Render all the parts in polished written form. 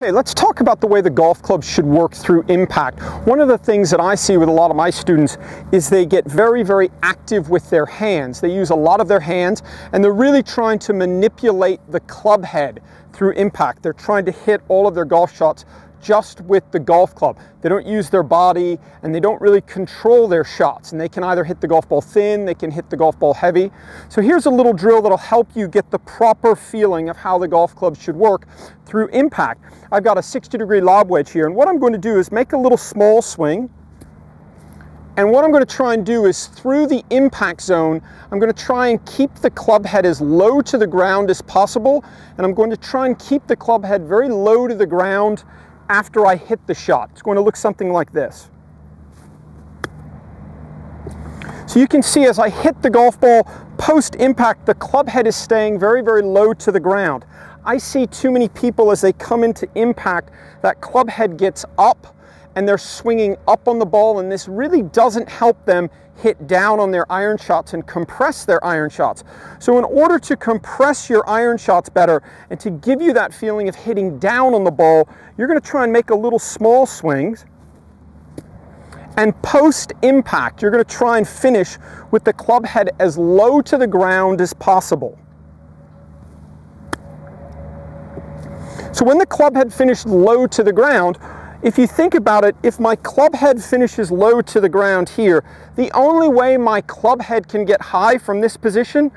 Okay, let's talk about the way the golf club should work through impact. One of the things that I see with a lot of my students is they get very, very active with their hands. They use a lot of their hands and they're really trying to manipulate the club head through impact. They're trying to hit all of their golf shots just with the golf club. They don't use their body and they don't really control their shots, and they can either hit the golf ball thin, they can hit the golf ball heavy. So here's a little drill that'll help you get the proper feeling of how the golf club should work through impact. I've got a 60-degree lob wedge here, and what I'm going to do is make a little small swing. And what I'm going to try and do is, through the impact zone, I'm going to try and keep the club head as low to the ground as possible, and I'm going to try and keep the club head very low to the ground after I hit the shot. It's going to look something like this. So you can see as I hit the golf ball post-impact, the club head is staying very, very low to the ground. I see too many people as they come into impact, that club head gets up and they're swinging up on the ball, and this really doesn't help them hit down on their iron shots and compress their iron shots. So in order to compress your iron shots better and to give you that feeling of hitting down on the ball, you're going to try and make a little small swings. And post-impact, you're going to try and finish with the club head as low to the ground as possible. So when the club head finished low to the ground, if you think about it, if my club head finishes low to the ground here, the only way my club head can get high from this position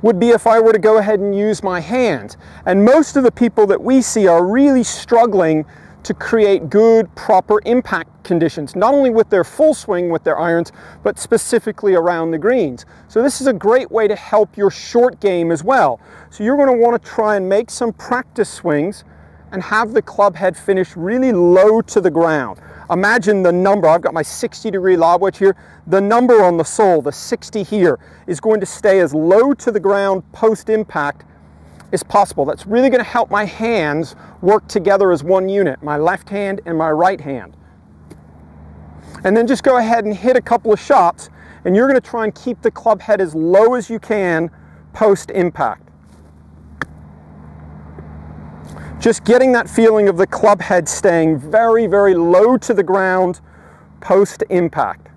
would be if I were to go ahead and use my hand. And most of the people that we see are really struggling to create good, proper impact conditions, not only with their full swing with their irons, but specifically around the greens. So this is a great way to help your short game as well. So you're going to want to try and make some practice swings and have the club head finish really low to the ground. Imagine the number, I've got my 60-degree lob wedge here, the number on the sole, the 60 here, is going to stay as low to the ground post-impact as possible. That's really going to help my hands work together as one unit, my left hand and my right hand. And then just go ahead and hit a couple of shots, and you're going to try and keep the club head as low as you can post-impact. Just getting that feeling of the club head staying very, very low to the ground post-impact.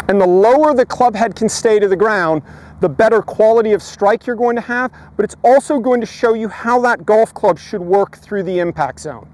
And the lower the club head can stay to the ground, the better quality of strike you're going to have, but it's also going to show you how that golf club should work through the impact zone.